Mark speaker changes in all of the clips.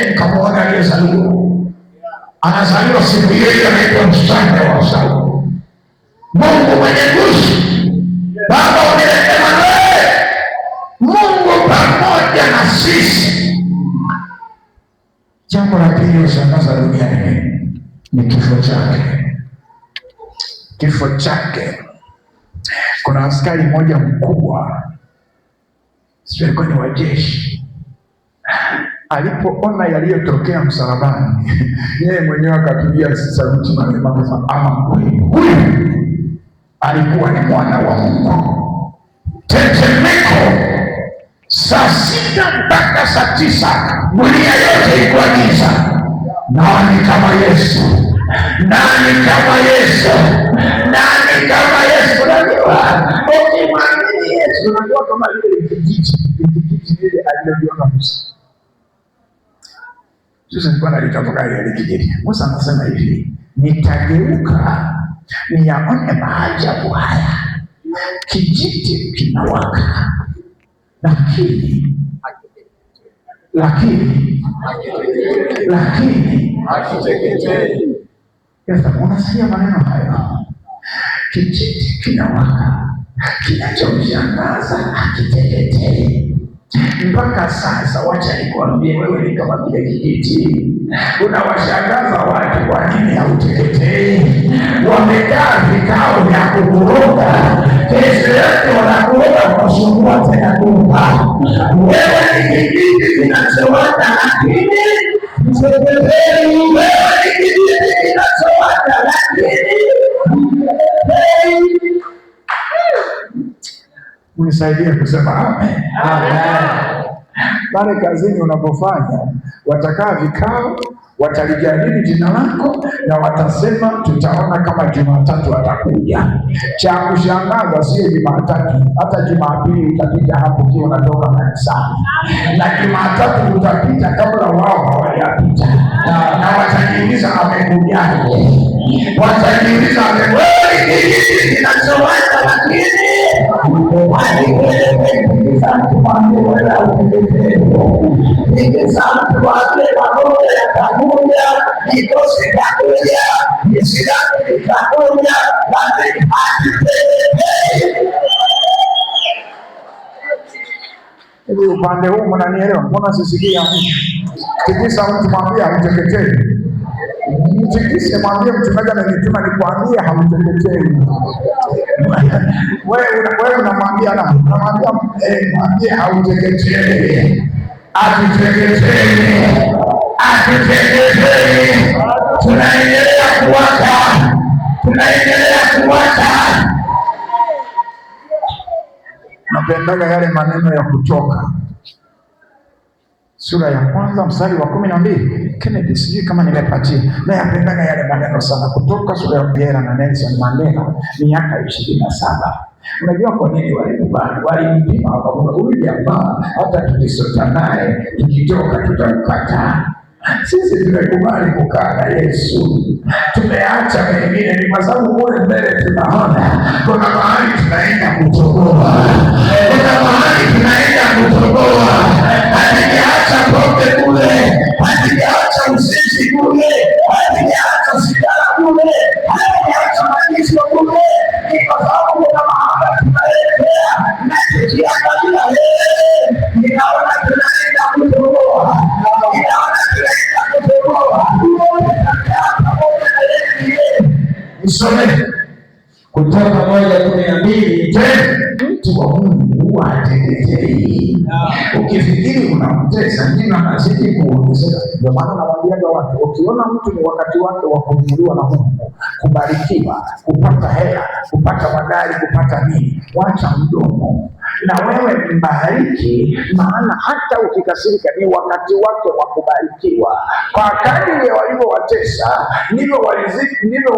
Speaker 1: Nikamwona aliyezaliwa, anazaliwa siku hiyo, anaitwa mfalme wa Sauli, Mungu mwenye nguvu, Baba unirehemu, Mungu pamoja na sisi. Jambo la pili ushangaza duniani ni kifo chake. Kifo chake. Kuna askari mmoja mkubwa, sio alikuwa ni wa jeshi, alipoona yaliyotokea msalabani, yeye mwenyewe akapigia sauti maneno akasema, huyu alikuwa ni mwana wa Mungu. Tetemeko saa 6 mpaka saa 9, dunia yote ilikuwa giza. Nani kama Yesu? Nani kama Yesu? Nani kama Yesu? Unajua, ukimwamini Yesu unakuwa kama vile kijiji ile aliyoiona Musa. Sasa nilikuwa nalitafakari ile kijiji. Musa anasema hivi, nitageuka niyaone maajabu haya. Kijiti kinawaka, lakini unasikia maneno hayo, kijiti kinawaka, kinachomshangaza hakiteketei. Mpaka sasa wacha nikwambie, wewe ni kama vile kijiti, unawashangaza watu. Kwa nini hauteketei? Wamekaa vikao vya kukuroga, kesho yake wanakuroga kusumbua tena kumpa. Wewe ni kijiti kinachowaka, lakini mteketei. Wewe ni kijiti kinachowaka, lakini mteketei. Unisaidie kusema amen. Amen. Pale kazini unapofanya, watakaa vikao, watalijadili jina lako na watasema tutaona kama Jumatatu atakuja. Cha kushangaza sio Jumatatu, hata Jumapili utapita hapo ukiwa unatoka kanisani, na Jumatatu utapita kabla wao hawajapita, na watajiuliza amekujaje? Watajiuliza wewe kijiji kinachowaka, lakini hivi upande huu mnanielewa? Mbona sisikia? Tikisa mtu mwambie hamteketei. Mtikise mwambie mchungaji amenituma nikwambie hamteketei. Wewe unamwambia na mwambie hauteketei. Atuteketei. Tunaendelea kuwaka. Napendaga yale maneno ya Kutoka sura ya 1 mstari wa 12. Kennedy, sijui kama nimepatia. Na yapendaga yale maneno sana. Kutoka sura ya Pierre na Nelson Mandela, miaka 27. Unajua kwa nini walikubali? Walimpima huyu jamaa, hata tukisota naye tukitoka tutamkata. Sisi tumekubali kukaa na Yesu, tumeacha mengine. Ni kwa sababu kule mbele tunaona kuna mahali tunaenda kutoboa, hatujaacha pombe kule, hatujaacha uzinzi kule, hatujaacha sigara kule, hatujaacha majizo kule. Ni kwa sababu kuna mahali tunaelekea, na tukiangalia ninaona tunaenda kutoboa. Nisome Kutoka 1:12. Mtu wa Mungu hateketei. Ukifikiri unamtesa, ndivyo anazidi kuongezeka. Ndio maana nawaambia watu, ukiona mtu ni wakati wake wa kuinuliwa na Mungu, kubarikiwa, kupata hela, kupata magari, kupata nini, wacha mdomo na wewe mbariki, maana hata ukikasirika ni wakati wake wa kubarikiwa. Kwa kadiri walivyowatesa ndivyo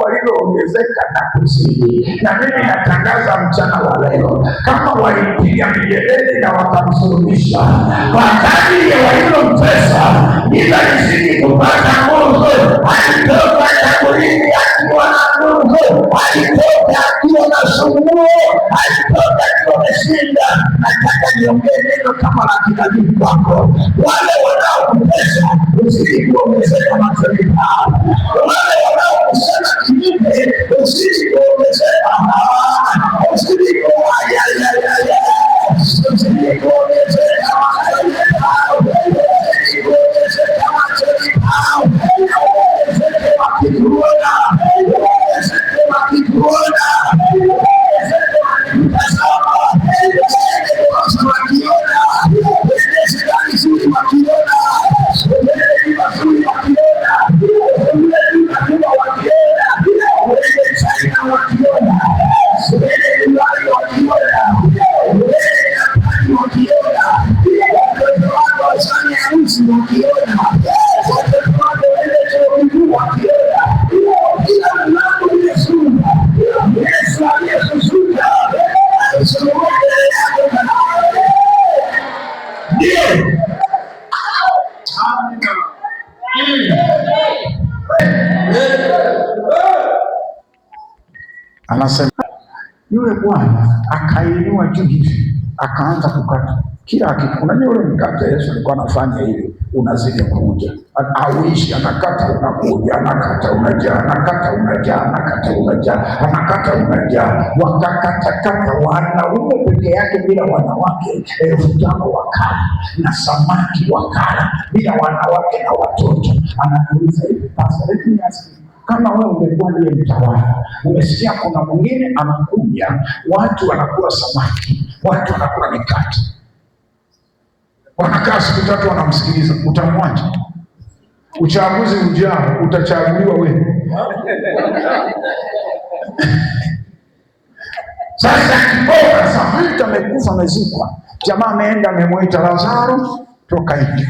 Speaker 1: walivyoongezeka na kuzidi. Na mimi natangaza mchana wa leo, kama walimpiga mijeledi na wakamsulubisha, kwa kadiri walivyomtesa ndivyo alizidi kupata nguvu. Alitoka kaburini akiwa na nguvu, alitoka wanasumbua alitoka wameshinda. Nataka niongee neno kama la kinabii kwako. Wale wanaokutesa usije kuongezeka machoni pao. Wale wanaokusema kinyume usije kuongezeka. Usije kuongezeka. Usije kuongezeka machoni pao. Usije kuongezeka machoni pao. Usije wakikuona. Usije wakikuona. Anasema yule bwana akainua juu hivi, akaanza kukata kila kitu. Unajua yule mkate Yesu alikuwa anafanya hivi, unazidi kuja, hauishi, anakata unakuja, anakata unajaa, anakata unajaa, anakata unajaa, anakata unajaa. Wakakatakata wanaume peke yake bila wanawake 5,000 wakala, na samaki wakala bila wanawake na watoto. Anauliza hivi, Pastor, let me ask you, kama wewe ungekuwa ndiye mtawala, umesikia kuna mwingine anakuja, watu wanakula samaki, watu wanakula mikate, wanakaa siku 3 wanamsikiliza, utamwacha? Uchaguzi ujao utachaguliwa wewe. Sasa kiboga samaki amekufa, amezikwa, jamaa ameenda amemwita Lazaro, toka nje.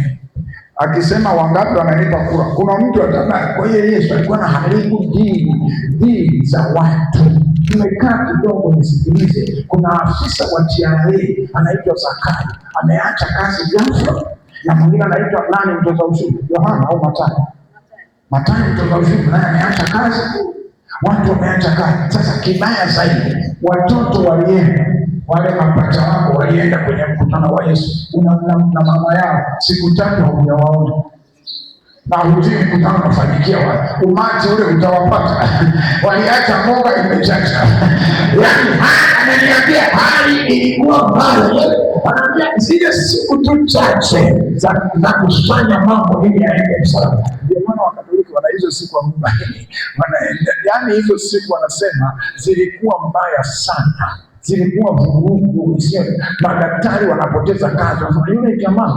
Speaker 1: Akisema wangapi wananipa kura? Kuna mtu atabaki. Kwa hiyo Yesu alikuwa na haribu dini za watu. Tumekaa kidogo nisikilize. Kuna afisa wa TRA anaitwa Zakayo, ameacha kazi ghafla, na mwingine anaitwa nani, mtoza ushuru, Yohana au Mathayo mtoza ushuru, naye ameacha kazi. Watu wameacha kazi. Sasa kibaya zaidi, watoto walienda, wale mapacha wako walienda kwenye mkutano wa Yesu na mama yao, siku 3 hujawaona, na hujui mkutano unafanyikia wapi. Umati ule utawapata. Waliacha mboga imechacha. Yaani ananiambia hali ilikuwa mbaya. Ananiambia zile siku tu chache za kufanya mambo ili aende msalaba. Ndio maana Wakatoliki wana hizo siku 40 wanaenda. Yaani hizo siku wanasema zilikuwa mbaya sana. Zilikuwa vurugu, madaktari wanapoteza kazi. Yule jamaa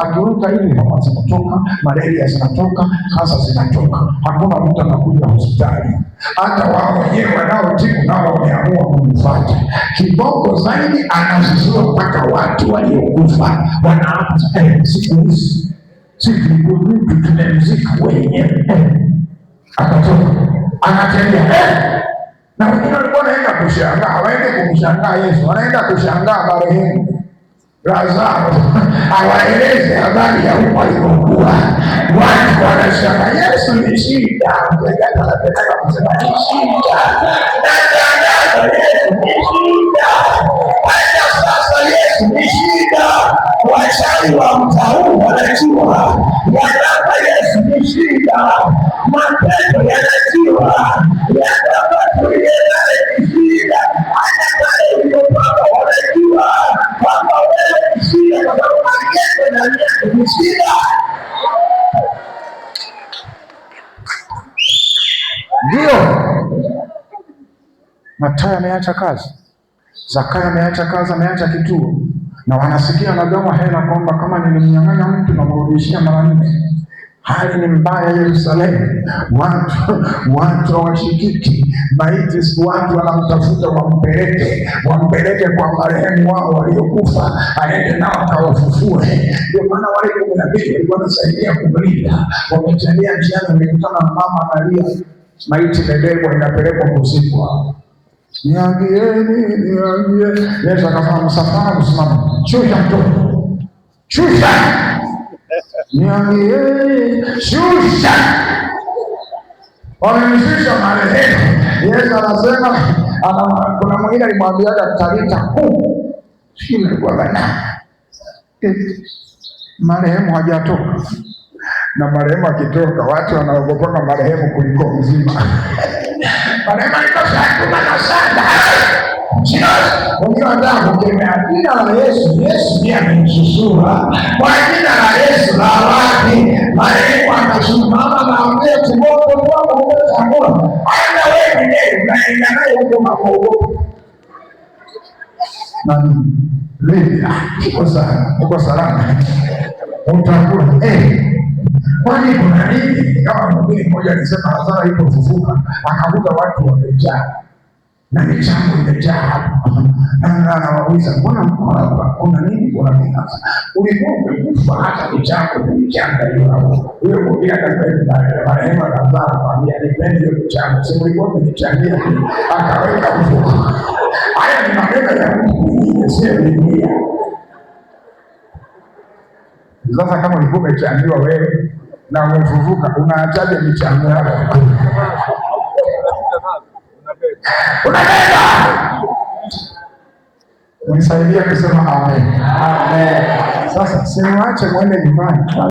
Speaker 1: akiruka hivi, homa zinatoka, malaria zinatoka, kansa zinatoka, hakuna mtu anakuja hospitali. Hata wao wenyewe wanaotibu nao wameamua kumfuata. Kiboko zaidi anazuzua mpaka watu waliokufa wanaanza siku hizi tumemzika wenyewe, akatoka anatembea. Na wengine walikuwa wanaenda kushangaa, hawaende kumshangaa Yesu, wanaenda kushangaa marehemu Lazaro awaeleze habari ya huko alikokuwa. Watu wanashangaa, Yesu ni shida, anataka kusema ni shida. Yesu ni shida. Hata sasa Yesu ni shida. Wachawi wa mtauu wanajua yanapa Yesu ni shida. Mapepo yanajua yanapa tulienale ni shida. Hata pale ulipopaka wanajua kwamba wewe ni shida, kwa sababu aliyepo na Yesu ni shida. Ndio Mathayo ameacha kazi, Zakayo ameacha kazi, ameacha kituo, na wanasikia anagawa hela kwamba kama nilimnyang'anya mtu namrudishia mara 4. Hali ni mbaya Yerusalemu, watu hawashikiki. Maiti watu wanamtafuta wampeleke kwa marehemu wao waliokufa, aende nao akawafufue. Ndio maana wale 12 walikuwa wanasaidia kumlinda, wametembea njiani, wamekutana na mama analia, maiti imebebwa inapelekwa kuzikwa. Niambieni. Yesu akasema msafara kusimama, shusha mtoto, shusha. Niambieni, shusha. Wamemshusha marehemu. Yesu anasema Kuna mwingine alimwambiaga Talita kuu, sijui alikuwa gani, marehemu hajatoka, na marehemu akitoka watu wanaogopa marehemu kuliko mzima. Marehemu alikosa sana. Wengine wanataka kukemea jina la Yesu. Yesu ndiye amemshusura. Kwa jina la Yesu la wapi? Marehemu akasimama na ambia kiboko kwa chakula. Hata wewe mwenyewe unaenda naye huko makogo. Nani? Leo uko salama. Utakula. Kwani kuna nini? Kama mhubiri mmoja alisema hasara ipo kufufuka, akakuta watu wamejaa na michango imejaa hapo. Na anawauliza, mbona mko hapa? Kuna nini? Kuna nini sasa? Ulikuwa umekufa hata michango hiyo hapo. Wewe mhubiri akasema marehemu akazaa akamwambia nipende hiyo michango. Sema ulikuwa umechangia akaweka mfuko. Haya ni maneno ya Mungu, sio Biblia. Sasa kama ulikuwa umechangiwa wewe na umefufuka, unaachaje michango yako? Unabeba. Unisaidia kusema amen. Amen. Sasa simwache mwende nyumbani.